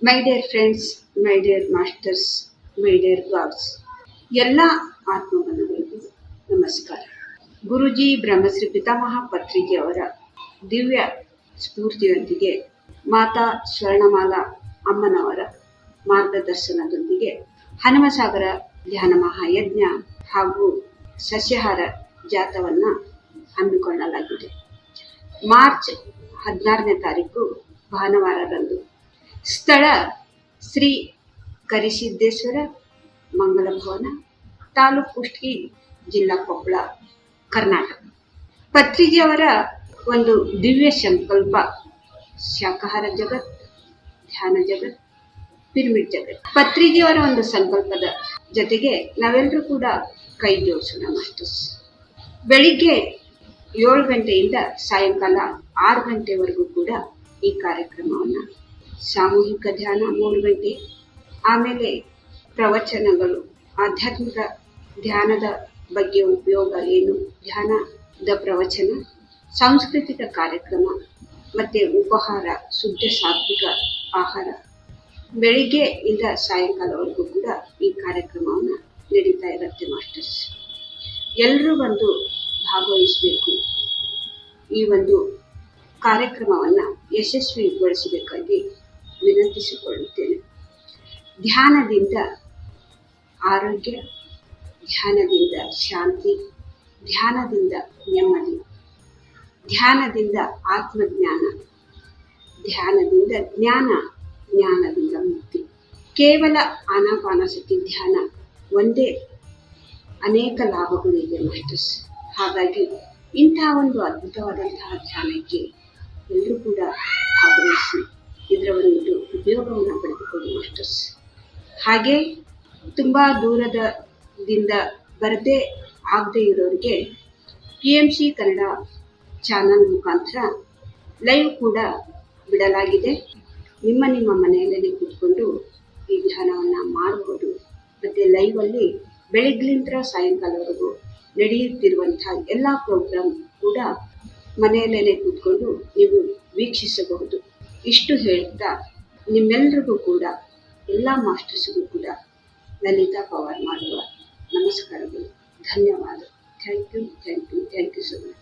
My dear friends, my dear masters, my dear God's, ಎಲ್ಲ ಆತ್ಮಬಂಧುಗಳಿಗೂ ನಮಸ್ಕಾರ. ಗುರುಜಿ ಬ್ರಹ್ಮಶ್ರೀ ಪಿತಾಮಹ ಪತ್ರಿಜಿ ಅವರ ದಿವ್ಯ ಸ್ಫೂರ್ತಿಯೊಂದಿಗೆ, ಮಾತಾ ಸ್ವರ್ಣಮಾಲಾ ಅಮ್ಮನವರ ಮಾರ್ಗದರ್ಶನದೊಂದಿಗೆ ಹನುಮಸಾಗರ ಧ್ಯಾನ ಮಹಾಯಜ್ಞ ಹಾಗೂ ಸಸ್ಯಾಹಾರ ಜಾಥವನ್ನು ಹಮ್ಮಿಕೊಳ್ಳಲಾಗಿದೆ. ಮಾರ್ಚ್ 16ನೇ ತಾರೀಕು ಭಾನುವಾರದಂದು. ಸ್ಥಳ ಶ್ರೀ ಕರಿಸಿದ್ದೇಶ್ವರ ಮಂಗಲ ಭವನ, ತಾಲೂಕು ಕುಷ್ಟಗಿ, ಜಿಲ್ಲಾ ಕೊಪ್ಪಳ, ಕರ್ನಾಟಕ. ಪತ್ರಿಜಿಯವರ ಒಂದು ದಿವ್ಯ ಸಂಕಲ್ಪ, ಶಾಕಾಹಾರ ಜಗತ್, ಧ್ಯಾನ ಜಗತ್, ಪಿರಮಿಡ್ ಜಗತ್. ಪತ್ರಿಜಿಯವರ ಒಂದು ಸಂಕಲ್ಪದ ಜೊತೆಗೆ ನಾವೆಲ್ಲರೂ ಕೂಡ ಕೈ ಜೋಡಿಸೋಣ ಮಾಸ್ಟರ್ಸ್. ಬೆಳಿಗ್ಗೆ 7 ಗಂಟೆಯಿಂದ ಸಾಯಂಕಾಲ 6 ಗಂಟೆವರೆಗೂ ಕೂಡ ಈ ಕಾರ್ಯಕ್ರಮವನ್ನು, ಸಾಮೂಹಿಕ ಧ್ಯಾನ 3 ಗಂಟೆ, ಆಮೇಲೆ ಪ್ರವಚನಗಳು, ಆಧ್ಯಾತ್ಮಿಕ ಧ್ಯಾನದ ಬಗ್ಗೆ ಉಪಯೋಗ ಏನು, ಧ್ಯಾನದ ಪ್ರವಚನ, ಸಾಂಸ್ಕೃತಿಕ ಕಾರ್ಯಕ್ರಮ ಮತ್ತು ಉಪಹಾರ, ಶುದ್ಧ ಸಾತ್ವಿಕ ಆಹಾರ. ಬೆಳಿಗ್ಗೆ ಇಂದ ಸಾಯಂಕಾಲವರೆಗೂ ಕೂಡ ಈ ಕಾರ್ಯಕ್ರಮವನ್ನು ನಡೀತಾ ಇರುತ್ತೆ ಮಾಸ್ಟರ್ಸ್. ಎಲ್ಲರೂ ಬಂದು ಭಾಗವಹಿಸಬೇಕು. ಈ ಒಂದು ಕಾರ್ಯಕ್ರಮವನ್ನು ಯಶಸ್ವಿಗೊಳಿಸಬೇಕಾಗಿ ವಿನಂತಿಸಿಕೊಳ್ಳುತ್ತೇನೆ. ಧ್ಯಾನದಿಂದ ಆರೋಗ್ಯ, ಧ್ಯಾನದಿಂದ ಶಾಂತಿ, ಧ್ಯಾನದಿಂದ ನೆಮ್ಮದಿ, ಧ್ಯಾನದಿಂದ ಆತ್ಮಜ್ಞಾನ, ಧ್ಯಾನದಿಂದ ಜ್ಞಾನ, ಜ್ಞಾನದಿಂದ ಮುಕ್ತಿ. ಕೇವಲ ಆನಾಪಾನಸತಿ ಧ್ಯಾನ ಒಂದೇ ಅನೇಕ ಲಾಭಗಳಿವೆ ಮಾಸ್ಟರ್ಸ್. ಹಾಗಾಗಿ ಇಂತಹ ಒಂದು ಅದ್ಭುತವಾದಂತಹ ಧ್ಯಾನಕ್ಕೆ ಎಲ್ಲರೂ ಕೂಡ ಭಾಗವಹಿಸಿ ಇದರ ಒಂದು ಉಪಯೋಗವನ್ನು ಪಡೆದುಕೊಳ್ಳಿ ಮಾಸ್ಟರ್ಸ್. ಹಾಗೆ ತುಂಬ ದೂರದಿಂದ ಬರದೇ ಆಗದೇ ಇರೋರಿಗೆ PMC ಕನ್ನಡ ಚಾನಲ್ ಮುಖಾಂತರ ಲೈವ್ ಕೂಡ ಬಿಡಲಾಗಿದೆ. ನಿಮ್ಮ ಮನೆಯಲ್ಲೇ ಕೂತ್ಕೊಂಡು ಈ ಧ್ಯಾನವನ್ನು ಮಾಡಬಹುದು. ಮತ್ತು ಲೈವಲ್ಲಿ ಬೆಳಗ್ಗಿನಿಂದ ಸಾಯಂಕಾಲವರೆಗೂ ನಡೆಯುತ್ತಿರುವಂಥ ಎಲ್ಲ ಪ್ರೋಗ್ರಾಮ್ ಕೂಡ ಮನೆಯಲ್ಲೇ ಕೂತ್ಕೊಂಡು ನೀವು ವೀಕ್ಷಿಸಬಹುದು. ಇಷ್ಟು ಹೇಳ್ತಾ ನಿಮ್ಮೆಲ್ಲರಿಗೂ ಕೂಡ, ಎಲ್ಲ ಮಾಸ್ಟರ್ಸ್ಗೂ ಕೂಡ ಲಲಿತಾ ಪವಾರ್ ಮಾಡುವ ನಮಸ್ಕಾರಗಳು, ಧನ್ಯವಾದ. Thank you so much.